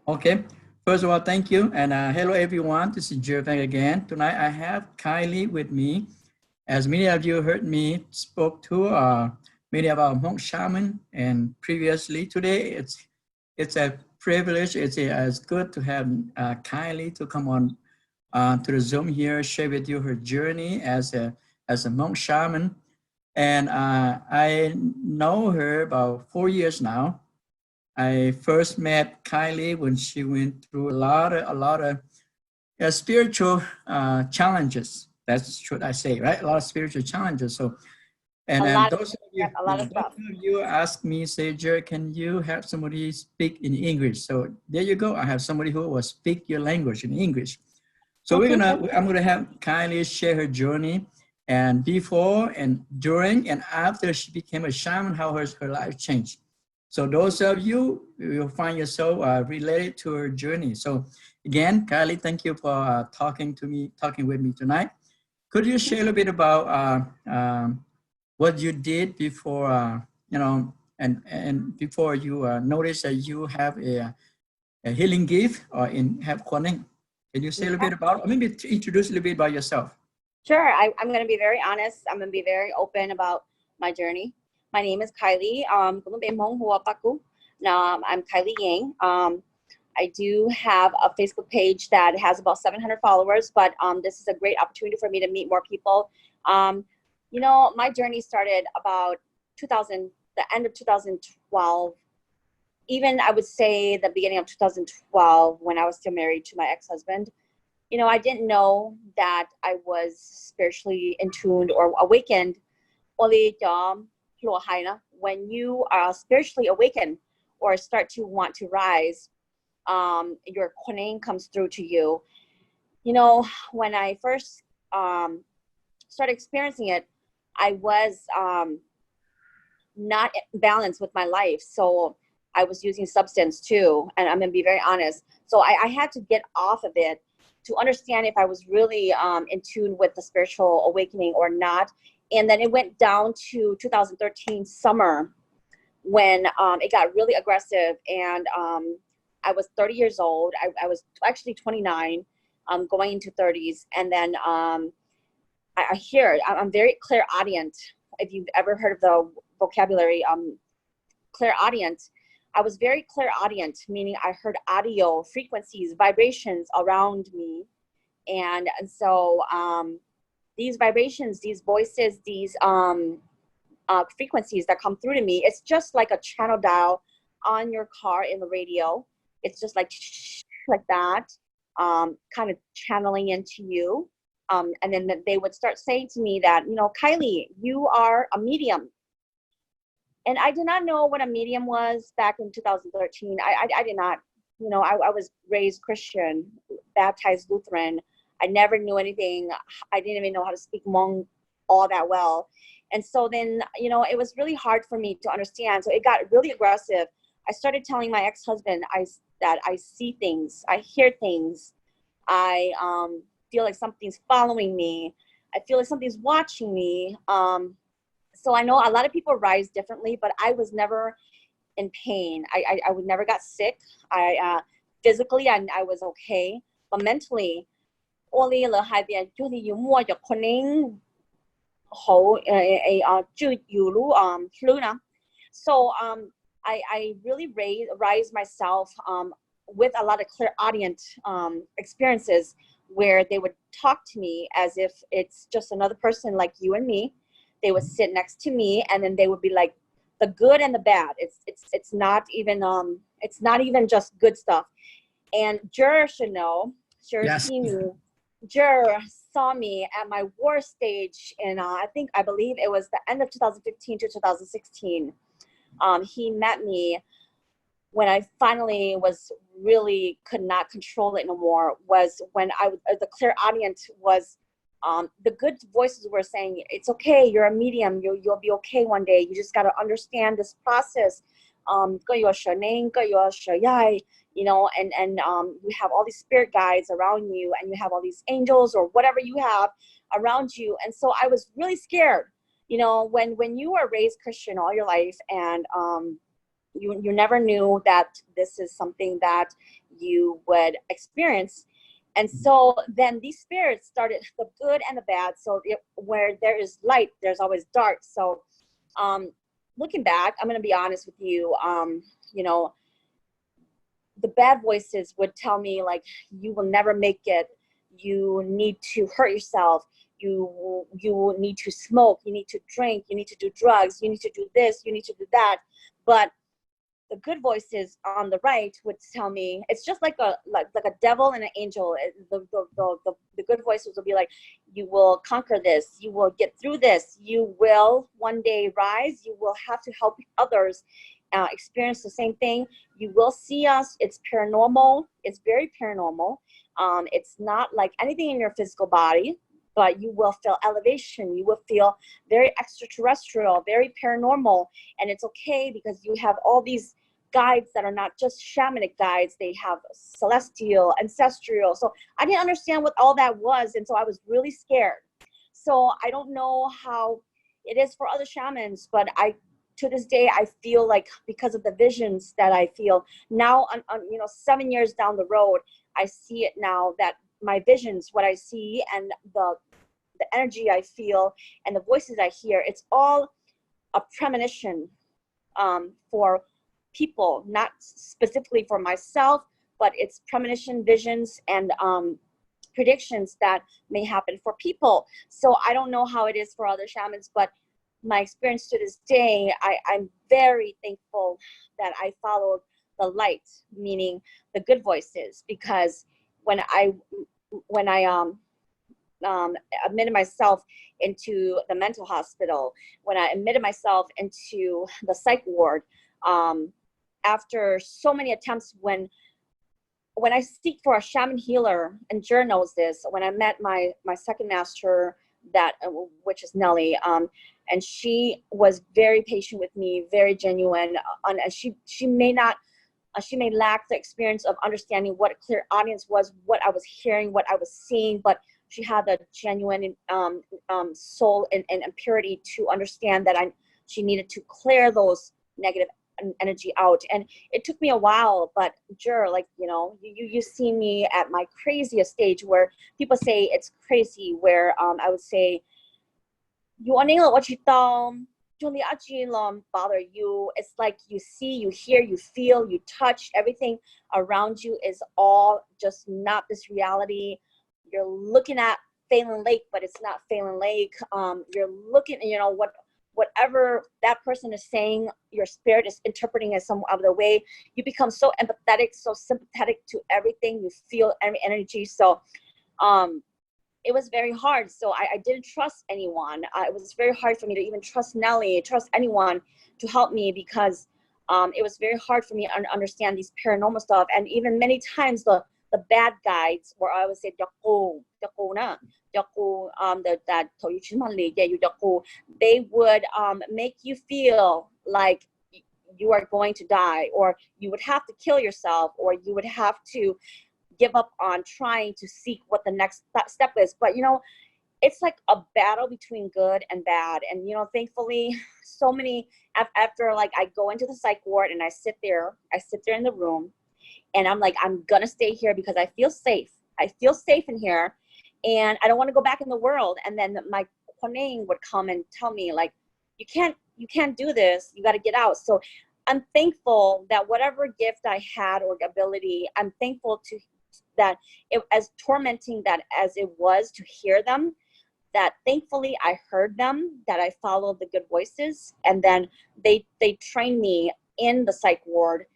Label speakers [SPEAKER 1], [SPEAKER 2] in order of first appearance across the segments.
[SPEAKER 1] Okay. First of all, thank you. And hello, everyone. This is Jervang again. Tonight, I have Kylie with me. As many of you heard me spoke to many of our Hmong shaman, and previously today, it's a privilege. It's good to have Kylie to come on to the Zoom here, share with you her journey as a monk shaman. And I know her about 4 years now. I first met Kylie when she went through a lot of spiritual challenges. That's should I say, right? A lot of spiritual challenges. So, and
[SPEAKER 2] A
[SPEAKER 1] and
[SPEAKER 2] lot of,
[SPEAKER 1] those of you,
[SPEAKER 2] yep, a lot
[SPEAKER 1] yeah,
[SPEAKER 2] of
[SPEAKER 1] those
[SPEAKER 2] stuff.
[SPEAKER 1] of you ask me, say, Jerry, can you have somebody speak in English? So there you go. I have somebody who will speak your language in English. So I'm gonna have Kylie share her journey and before and during and after she became a shaman, how her life changed. So those of you will find yourself related to her journey. So again, Kylie, thank you for talking with me tonight. Could you share a little bit about what you did before, and before you noticed that you have a healing gift or in have calling? Can you say a little
[SPEAKER 2] Yeah,
[SPEAKER 1] bit about, or maybe introduce a little bit about yourself?
[SPEAKER 2] sure. I'm going to be very honest. I'm going to be very open about my journey. My name is Kylie. I'm Kylie Yang. I do have a Facebook page that has about 700 followers, but this is a great opportunity for me to meet more people. Um, my journey started about 2000, the end of 2012, even I would say the beginning of 2012 when I was still married to my ex-husband. I didn't know that I was spiritually in tuned or awakened. Only when you are spiritually awakened or start to want to rise, your kuning comes through to you. When I first started experiencing it, I was not balanced with my life. So I was using substance too. And I'm going to be very honest. So I had to get off of it to understand if I was really in tune with the spiritual awakening or not. And then it went down to 2013 summer when it got really aggressive. And I was 30 years old. I was actually 29, going into 30s. And then I hear, I'm very clairaudient. If you've ever heard of the vocabulary, clairaudient, I was very clairaudient, meaning I heard audio frequencies, vibrations around me. And so these vibrations, these voices, these frequencies that come through to me, it's just like a channel dial on your car in the radio. It's just like that, kind of channeling into you. And then they would start saying to me that, Kylie, you are a medium. And I did not know what a medium was back in 2013. I did not, I was raised Christian, baptized Lutheran. I never knew anything. I didn't even know how to speak Hmong all that well. And so then, it was really hard for me to understand. So it got really aggressive. I started telling my ex-husband that I see things, I hear things. I feel like something's following me. I feel like something's watching me. So I know a lot of people rise differently, but I was never in pain. I would never got sick. Physically, I was okay, but mentally, only the high the 就是要摸着可能好就有路路啦. So I really rise myself with a lot of clairaudient experiences where they would talk to me as if it's just another person like you and me. They would sit next to me and then they would be like the good and the bad. It's not even just good stuff. And Jer should know. Jer
[SPEAKER 1] Yes.
[SPEAKER 2] see me. Jer saw me at my worst stage in I believe it was the end of 2015 to 2016. He met me when I finally was really could not control it no more. Was when the clairaudient was. The good voices were saying, it's okay, you're a medium, you'll be okay one day. You just got to understand this process. And you have all these spirit guides around you, and you have all these angels or whatever you have around you. And so I was really scared. When you are raised Christian all your life, and you never knew that this is something that you would experience. And so then these spirits started, the good and the bad. So where there is light, there's always dark. So looking back, I'm going to be honest with you, you know, the bad voices would tell me like, you will never make it. You need to hurt yourself. You need to smoke. You need to drink. You need to do drugs. You need to do this. You need to do that. But the good voices on the right would tell me, it's just like a devil and an angel. The good voices will be like, you will conquer this. You will get through this. You will one day rise. You will have to help others experience the same thing. You will see us. It's paranormal. It's very paranormal. It's not like anything in your physical body, but you will feel elevation. You will feel very extraterrestrial, very paranormal. And it's okay because you have all these guides that are not just shamanic guides. They have celestial, ancestral. So I didn't understand what all that was. And so I was really scared. So I don't know how it is for other shamans, but to this day, I feel like because of the visions that I feel now, 7 years down the road, I see it now that my visions, what I see, and the energy I feel, and the voices I hear, it's all a premonition for people, not specifically for myself, but it's premonition, visions, and predictions that may happen for people. So I don't know how it is for other shamans, but my experience to this day, I'm very thankful that I followed the light, meaning the good voices, because when I admitted myself into the mental hospital, when I admitted myself into the psych ward, after so many attempts, when I seek for a shaman healer, and Jer knows this, when I met my second master, which is Nelly, and she was very patient with me, very genuine, and she may lack the experience of understanding what a clear audience was, what I was hearing, what I was seeing, but she had the genuine soul and purity to understand that she needed to clear those negative energy out. And it took me a while, but Jer, like, you see me at my craziest stage where people say it's crazy, where I would say, you bother you. It's like you see, you hear, you feel, you touch, everything around you is all just not this reality. You're looking at Phelan Lake, but it's not Phelan Lake. You're looking, whatever that person is saying, your spirit is interpreting as some other way. You become so empathetic, so sympathetic to everything. You feel every energy. So it was very hard. So I didn't trust anyone. It was very hard for me to even trust Nelly, trust anyone to help me, because it was very hard for me to understand these paranormal stuff. And even many times the bad guides, where I would say, they would make you feel like you are going to die, or you would have to kill yourself, or you would have to give up on trying to seek what the next step is. But it's like a battle between good and bad. And thankfully, so many, after like I go into the psych ward and I sit there in the room, and I'm like, I'm gonna stay here because I feel safe in here, and I don't want to go back in the world. And then my Kwaneng would come and tell me, like, you can't do this, you got to get out. So I'm thankful that whatever gift I had or ability, I'm thankful to that, as tormenting that as it was to hear them, that thankfully I heard them, that I followed the good voices. And then they trained me in the psych ward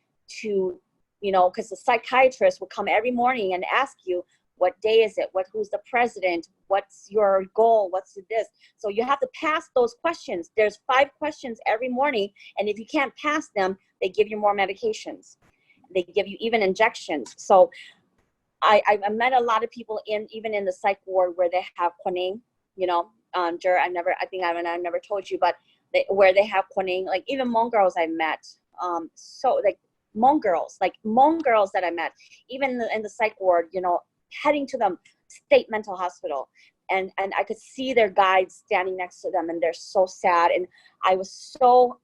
[SPEAKER 2] to, because the psychiatrist would come every morning and ask you, what day is it? Who's the president? What's your goal? What's this? So you have to pass those questions. There's 5 questions every morning. And if you can't pass them, they give you more medications. They give you even injections. So I met a lot of people even in the psych ward where they have Kwaneng, Jer, I never told you, but where they have Kwaneng, like even Hmong girls I met. So like Hmong girls that I met, even in the psych ward, heading to the state mental hospital, and I could see their guides standing next to them, and they're so sad. And I was so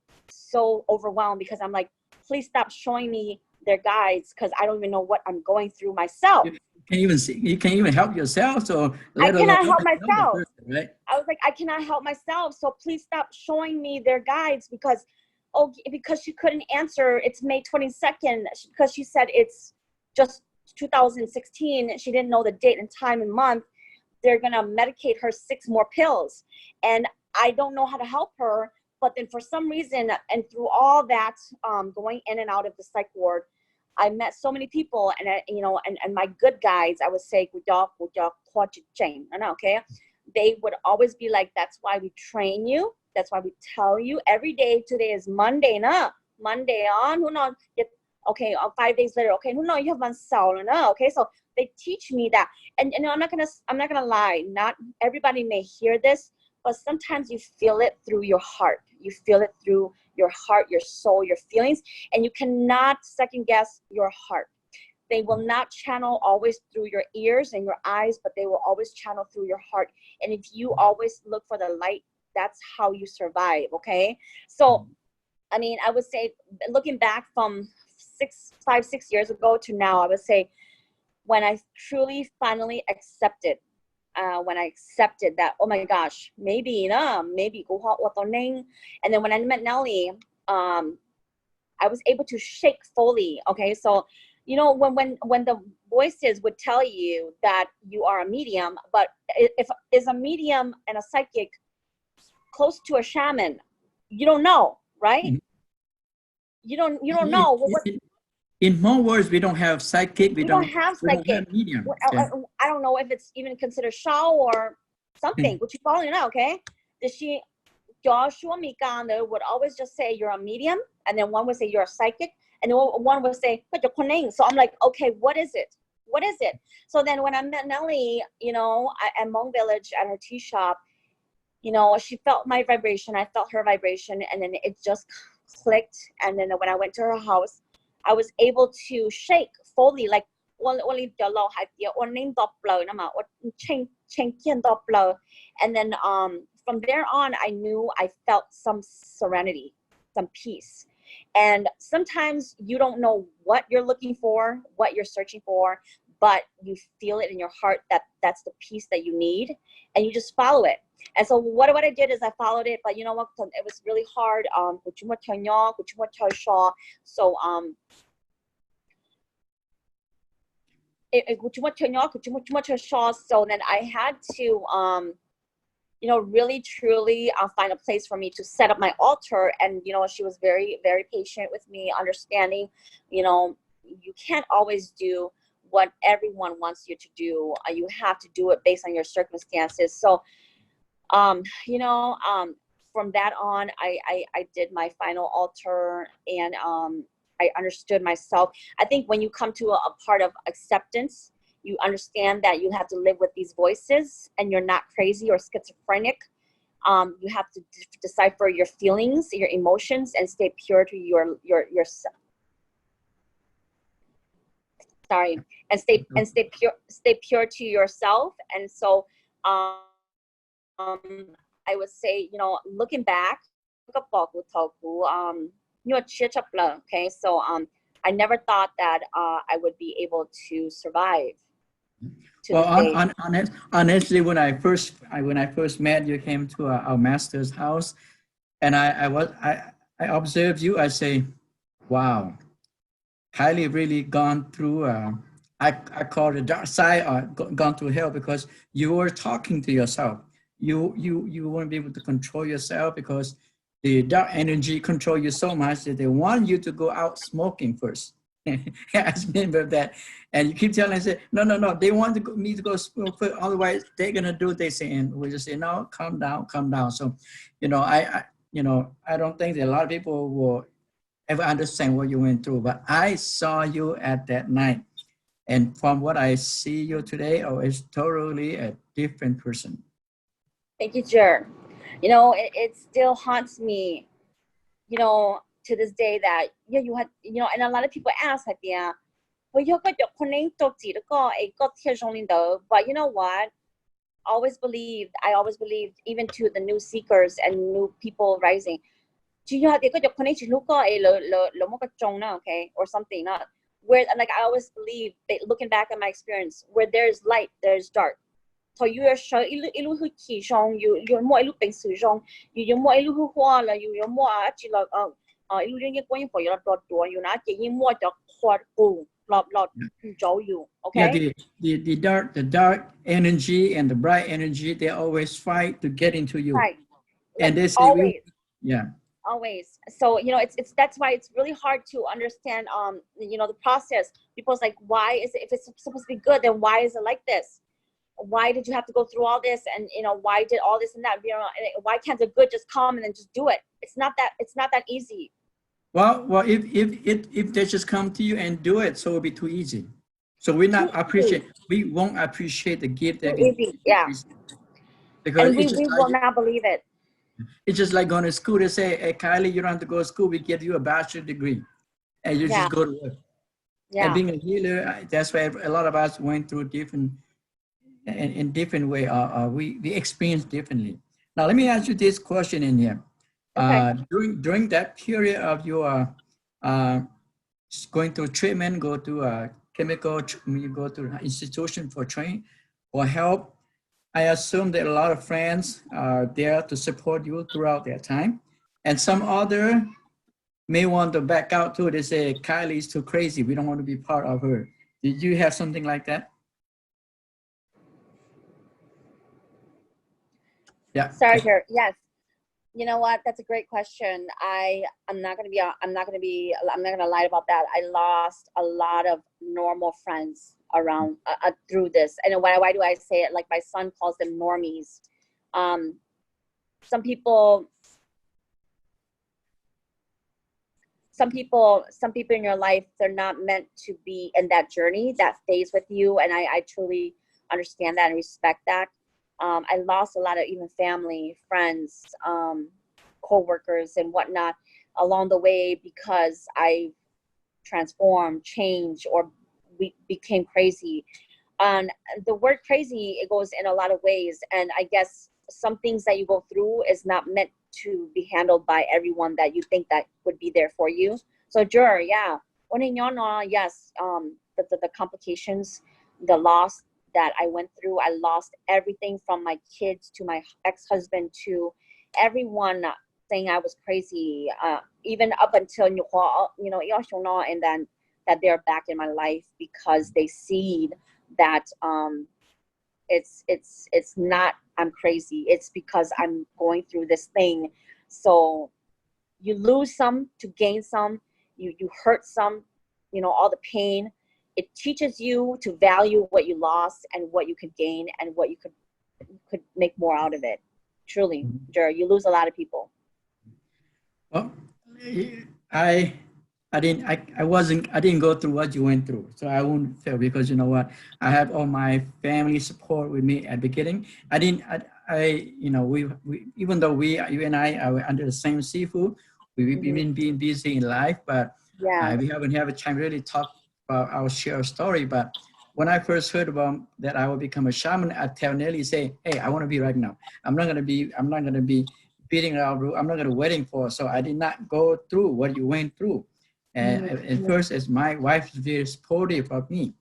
[SPEAKER 2] overwhelmed, because I'm like, please stop showing me their guides because I don't even know what I'm going through myself.
[SPEAKER 1] You can't even see, you can't even help yourself, so
[SPEAKER 2] I
[SPEAKER 1] let alone
[SPEAKER 2] cannot help
[SPEAKER 1] help the
[SPEAKER 2] myself.
[SPEAKER 1] person, right?
[SPEAKER 2] I was like, I cannot help myself. So please stop showing me their guides because she couldn't answer. It's May 22nd because she said it's just 2016. She didn't know the date and time and month. They're going to medicate her 6 more pills. And I don't know how to help her. But then for some reason, and through all that, going in and out of the psych ward, I met so many people, and and my good guides, I would say, okay, they would always be like, that's why we train you. That's why we tell you every day. Today is Monday, na Monday on. Who knows? Okay, 5 days later. Okay, who knows? You have one soul, na. Okay, so they teach me that, and I'm not gonna lie. Not everybody may hear this, but sometimes you feel it through your heart. You feel it through your heart, your soul, your feelings, and you cannot second guess your heart. They will not channel always through your ears and your eyes, but they will always channel through your heart. And if you always look for the light, that's how you survive, okay? So, I mean, I would say, looking back from 6 years ago to now, I would say, when I truly finally accepted, when I accepted that, oh my gosh, maybe go hot with and then when I met Nelly, I was able to shake fully. Okay, so when the voices would tell you that you are a medium, but if is a medium and a psychic close to a shaman, you don't know, right?
[SPEAKER 1] Mhm.
[SPEAKER 2] You don't know what.
[SPEAKER 1] In Hmong words, we don't have psychic.
[SPEAKER 2] We don't have
[SPEAKER 1] We don't have
[SPEAKER 2] psychic.
[SPEAKER 1] medium.
[SPEAKER 2] I don't know if it's even considered Shao or something. Which you following now, okay? Did she? Joshua Mikanda would always just say you're a medium, and then one would say you're a psychic, and then one would say but you're cunning. So I'm like, okay, what is it? What is it? So then when I met Nelly, at Hmong Village at her tea shop, she felt my vibration. I felt her vibration, and then it just clicked. And then when I went to her house, I was able to shake fully, like and then from there on, I knew I felt some serenity, some peace. And sometimes you don't know what you're looking for, what you're searching for, but you feel it in your heart that that's the peace that you need, and you just follow it. And so what I did is I followed it, but you know what? It was really hard. So so then I had to really truly find a place for me to set up my altar. And she was very, very patient with me, understanding. You can't always do what everyone wants you to do. You have to do it based on your circumstances. So from that on, I did my final altar, and I understood myself. I think when you come to a part of acceptance, you understand that you have to live with these voices, and you're not crazy or schizophrenic. You have to decipher your feelings, your emotions, and stay pure to yourself. Sorry, and stay pure to yourself. And so, I would say, looking back, okay, so I never thought that I would be able to survive.
[SPEAKER 1] Well, honestly, when I first met you, came to our master's house, and I observed you. I say, wow, Kylie really gone through. I call it the dark side, or gone through hell, because you were talking to yourself. You won't be able to control yourself because the dark energy control you so much that they want you to go out smoking first. I remember that, and you keep telling us, no, they want me to go smoke first, otherwise they're gonna do what they say, and we just say, no, calm down. So, I don't think that a lot of people will ever understand what you went through, but I saw you at that night, and from what I see you today, it's totally a different person.
[SPEAKER 2] Thank you, Jer. It still haunts me, to this day, that you had, and a lot of people ask, like, yeah, well, you got your connect but you know what? I always believed, even to the new seekers and new people rising, chỉ nhớ thì có chụp con ấy chỉ lúc có ấy lỡ một cái trông nào, okay, or something not where, like I always believe that looking back at my experience, where there's light there's dark. So you are sure ilu hu chi song you more ilu peng su song you more ilu hu hua la you more actually ilu ring ye going for your dot door you na chỉ more cho quạt bu lọt giấu you,
[SPEAKER 1] Yeah,
[SPEAKER 2] okay.
[SPEAKER 1] the dark energy and the bright energy, they always fight to get into you.
[SPEAKER 2] Right,
[SPEAKER 1] And
[SPEAKER 2] like
[SPEAKER 1] they say
[SPEAKER 2] always.
[SPEAKER 1] yeah.
[SPEAKER 2] Always. So it's that's why it's really hard to understand the process. People's like, why is it, if it's supposed to be good, then why is it like this? Why did you have to go through all this? And why did all this and that? Why can't the good just come and then just do it? It's not that easy.
[SPEAKER 1] Well, if they just come to you and do it, so it'll be too easy. So we won't appreciate the gift
[SPEAKER 2] Too
[SPEAKER 1] that we
[SPEAKER 2] easy, yeah.
[SPEAKER 1] because
[SPEAKER 2] And we will not believe it.
[SPEAKER 1] it's just like going to school. They say, hey, Kylie, you don't have to go to school. We give you a bachelor degree and you just go to work.
[SPEAKER 2] Yeah.
[SPEAKER 1] And being a healer, that's why a lot of us went through in different way. We experience differently. Now, let me ask you this question in here.
[SPEAKER 2] Okay.
[SPEAKER 1] During that period of your going through treatment, go to chemical, you go to an institution for training, for help, I assume that a lot of friends are there to support you throughout their time. And some other may want to back out too. They say, Kylie is too crazy. We don't want to be part of her. Did you have something like that? Yeah.
[SPEAKER 2] Sorry, here. Yes. You know what? That's a great question. I'm not gonna lie about that. I lost a lot of normal friends around through this. And why do I say it? Like my son calls them normies. Some people in your life, they're not meant to be in that journey, that phase with you. And I truly understand that and respect that. I lost a lot of even family, friends, co-workers and whatnot along the way because I transformed, changed, or became crazy. And the word crazy, it goes in a lot of ways. And I guess some things that you go through is not meant to be handled by everyone that you think that would be there for you. So sure, yeah. Yes, the complications, the loss that I went through, I lost everything from my kids to my ex-husband to everyone saying I was crazy, even up until and then that they're back in my life because they see that it's not I'm crazy. It's because I'm going through this thing. So you lose some to gain some. You hurt some. All the pain. It teaches you to value what you lost and what you could gain and what you could make more out of it. Truly, you lose a lot of people.
[SPEAKER 1] Well, I didn't go through what you went through, so I won't feel because you know what, I had all my family support with me at the beginning. We even though you and I are under the same sifu, we've been being busy in life, but we haven't had a time really talk about our share story. But when I first heard about that I will become a shaman, I tell Nelly, say, hey, I want to be right now. I'm not gonna be beating around. I'm not gonna waiting for. So I did not go through what you went through. And at first, as my wife is very supportive of me.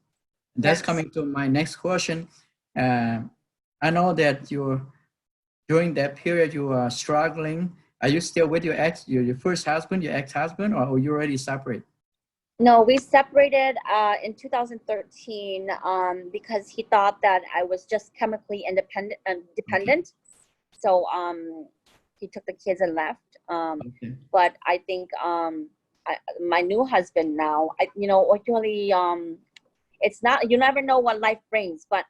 [SPEAKER 1] That's coming to my next question. I know that during that period you are struggling. Are you still with your your first husband, your ex-husband, or you already separate?
[SPEAKER 2] No, we separated in 2013 because he thought that I was just chemically independent and dependent. So he took the kids and left. But I think my new husband now, actually, it's not, you never know what life brings, but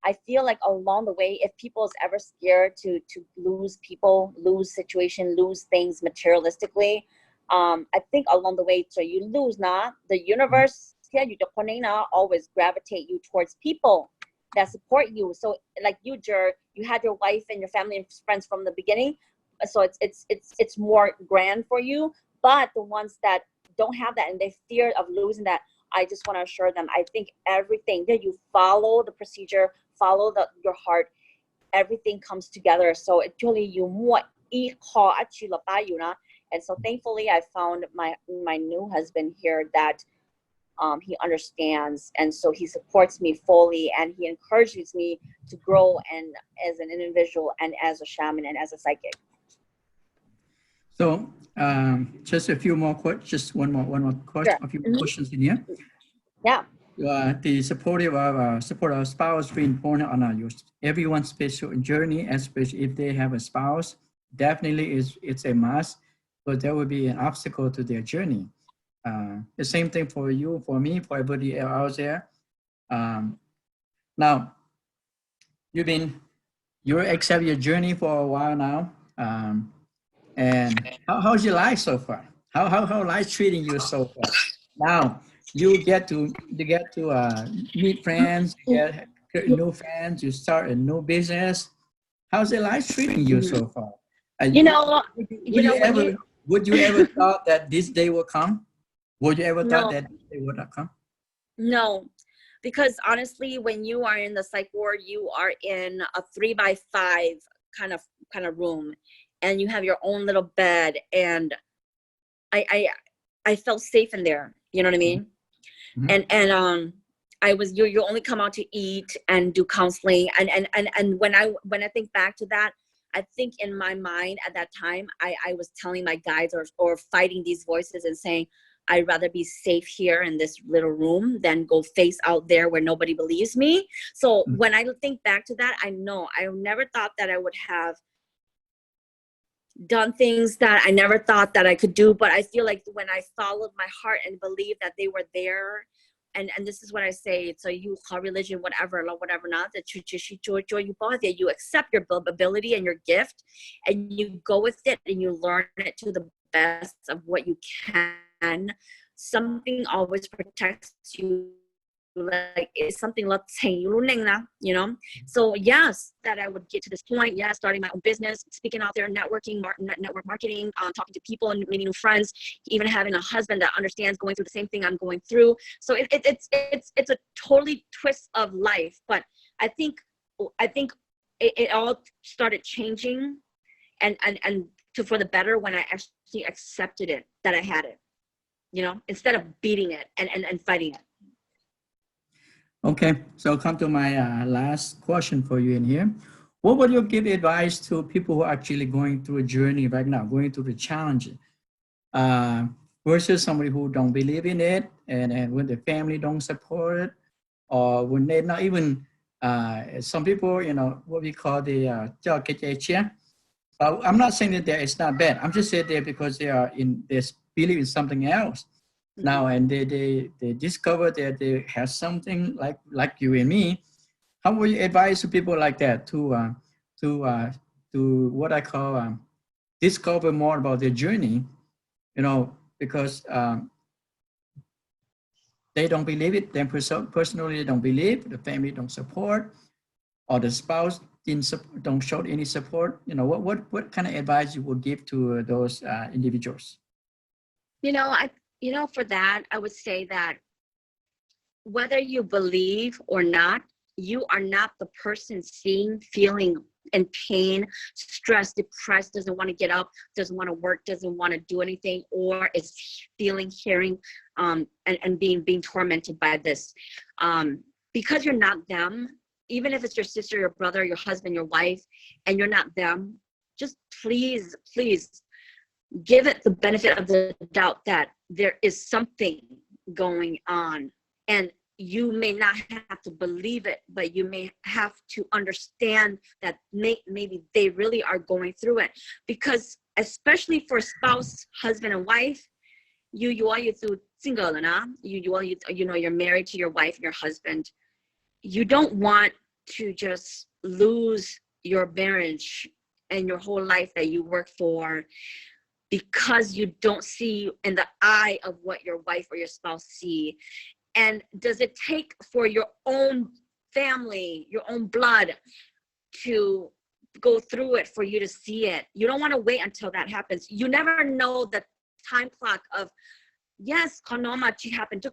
[SPEAKER 2] I feel like along the way, if people is ever scared to lose people, lose situation, lose things materialistically, I think along the way, so you lose now, the universe, always gravitate you towards people that support you. So like you, Jer, you had your wife and your family and friends from the beginning. So it's more grand for you. But the ones that don't have that and they fear of losing that, I just want to assure them, I think everything that you follow the procedure, follow your heart, everything comes together. So actually you more And so thankfully I found my new husband here that he understands, and so he supports me fully, and he encourages me to grow and as an individual and as a shaman and as a psychic.
[SPEAKER 1] So just a few more questions, just one more question,
[SPEAKER 2] Sure.
[SPEAKER 1] a few more questions in here.
[SPEAKER 2] Yeah.
[SPEAKER 1] The support of spouse is very important on everyone's spiritual journey, especially if they have a spouse. Definitely, it's a must, but there will be an obstacle to their journey. The same thing for you, for me, for everybody out there. Now, you accept your journey for a while now, and how's your life so far? How life treating you so far? Now you get to meet friends, you get new friends, you start a new business. How's your life treating you so far?
[SPEAKER 2] You know,
[SPEAKER 1] Would you ever thought that this day will come? Would you ever thought
[SPEAKER 2] No.
[SPEAKER 1] that this day would not come?
[SPEAKER 2] No, because honestly, when you are in the psych ward, you are in a 3x5 kind of room, and you have your own little bed, and I felt safe in there. You know what I mean?
[SPEAKER 1] Mhm.
[SPEAKER 2] And I was you only come out to eat and do counseling, and when I think back to that, I think in my mind at that time I was telling my guides or fighting these voices and saying, I'd rather be safe here in this little room than go face out there where nobody believes me. So when I think back to that, I know I never thought that I would have done things that I never thought that I could do. But I feel like when I followed my heart and believed that they were there, and this is what I say, so you call religion whatever not, that you accept your ability and your gift, and you go with it and you learn it to the best of what you can. Something always protects you, like it's something, you know. So yes, that I would get to this point, yes, starting my own business, speaking out there, networking, network marketing, talking to people and meeting new friends, even having a husband that understands going through the same thing I'm going through. So it's a totally twist of life. But I think it all started changing and for the better when I actually accepted it, that I had it, you know, instead of beating it and fighting it.
[SPEAKER 1] Okay, so come to my last question for you in here. What would you give advice to people who are actually going through a journey right now, going through the challenge, versus somebody who don't believe in it, and when the family don't support it, or when they not even, some people, you know, what we call the I'm not saying that it's not bad. I'm just saying that because they believe in something else now, and they discover that they have something like you and me. How would you advise to people like that to what I call discover more about their journey, you know, because they don't believe it, them personally they don't believe, the family don't support, or the spouse don't show any support. You know, what kind of advice you would give to those individuals?
[SPEAKER 2] You know, for that, I would say that whether you believe or not, you are not the person seeing, feeling in pain, stressed, depressed, doesn't want to get up, doesn't want to work, doesn't want to do anything, or is feeling, hearing, and being tormented by this. Because you're not them, even if it's your sister, your brother, your husband, your wife, and you're not them, just please give it the benefit of the doubt that there is something going on, and you may not have to believe it, but you may have to understand that maybe they really are going through it. Because especially for spouse, husband and wife, you know, you're married to your wife and your husband. You don't want to just lose your marriage and your whole life that you work for because you don't see in the eye of what your wife or your spouse see. And does it take for your own family, your own blood, to go through it for you to see it? You don't want to wait until that happens. You never know the time clock of, yes, happened to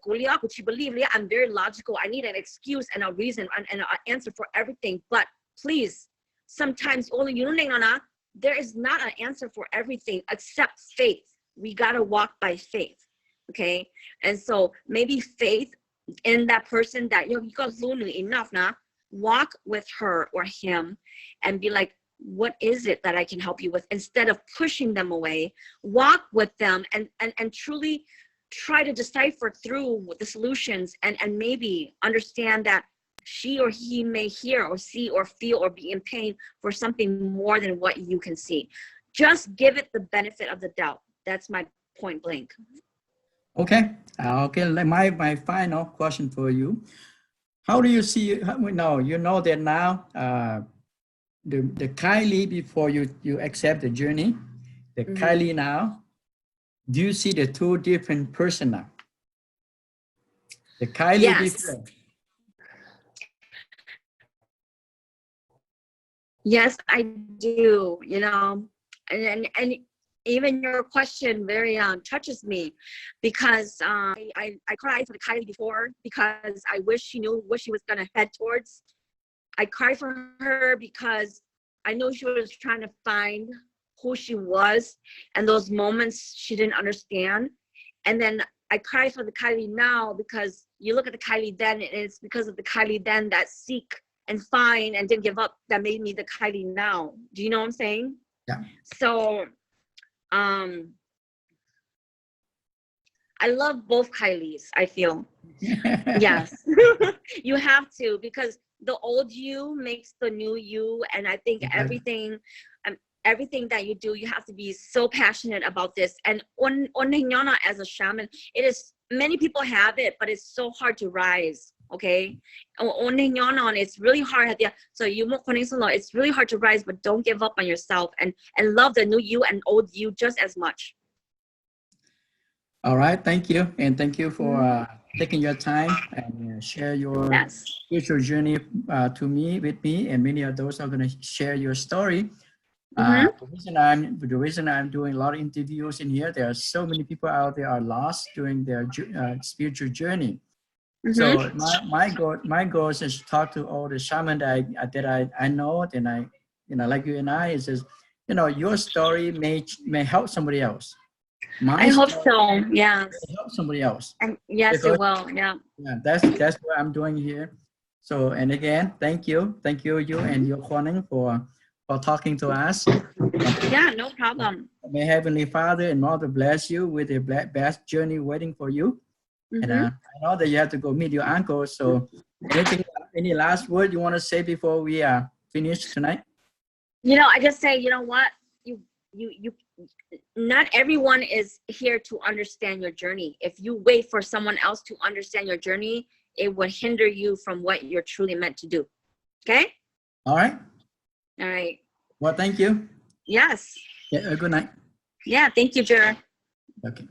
[SPEAKER 2] believe. I'm very logical. I need an excuse and a reason and an answer for everything. But please, sometimes there is not an answer for everything except faith. We got to walk by faith. Okay. And so maybe faith in that person that you got enough now, walk with her or him and be like, what is it that I can help you with? Instead of pushing them away, walk with them and truly try to decipher through the solutions and maybe understand that she or he may hear or see or feel or be in pain for something more than what you can see. Just give it the benefit of the doubt. That's my point blank.
[SPEAKER 1] Okay. Okay. My final question for you. How do you see, no, you know that now, the Kylie before you accept the journey, the Kylie now, do you see the two different person now? The Kylie
[SPEAKER 2] Yes.
[SPEAKER 1] before.
[SPEAKER 2] Yes, I do, you know, and even your question very touches me because I cried for the Kylie before because I wish she knew what she was going to head towards. I cried for her because I know she was trying to find who she was and those moments she didn't understand. And then I cry for the Kylie now because you look at the Kylie then, and it's because of the Kylie then that seek and find and didn't give up that made me the Kylie now. Do you know what I'm saying?
[SPEAKER 1] Yeah.
[SPEAKER 2] So I love both Kylies, I feel. Yes. You have to, because the old you makes the new you, and I think everything that you do, you have to be so passionate about this. And on as a shaman, it is, many people have it, but it's so hard to rise. Okay, it's really hard. So it's really hard to rise, but don't give up on yourself and love the new you and old you just as much.
[SPEAKER 1] All right, thank you, and thank you for taking your time and share your spiritual journey with me, and many of those are going to share your story. The reason I'm doing a lot of interviews in here, there are so many people out there are lost during their spiritual journey. So my goal is to talk to all the shaman that I know, and I, like you and I, is just, your story may help somebody else.
[SPEAKER 2] I hope so. Yes.
[SPEAKER 1] Help somebody else.
[SPEAKER 2] And yes, it will. Yeah.
[SPEAKER 1] Yeah, that's what I'm doing here. So, and again, thank you, you and your Huaning for talking to us.
[SPEAKER 2] Yeah, no problem.
[SPEAKER 1] May Heavenly Father and Mother bless you with a best journey waiting for you. And I know that you have to go meet your uncle. So, any last word you want to say before we finish tonight?
[SPEAKER 2] I just say, you know what, you not everyone is here to understand your journey. If you wait for someone else to understand your journey, it would hinder you from what you're truly meant to do. Okay.
[SPEAKER 1] All right.
[SPEAKER 2] All right.
[SPEAKER 1] Well, thank you.
[SPEAKER 2] Yes.
[SPEAKER 1] Yeah. Good night.
[SPEAKER 2] Yeah. Thank you, Jer.
[SPEAKER 1] Okay.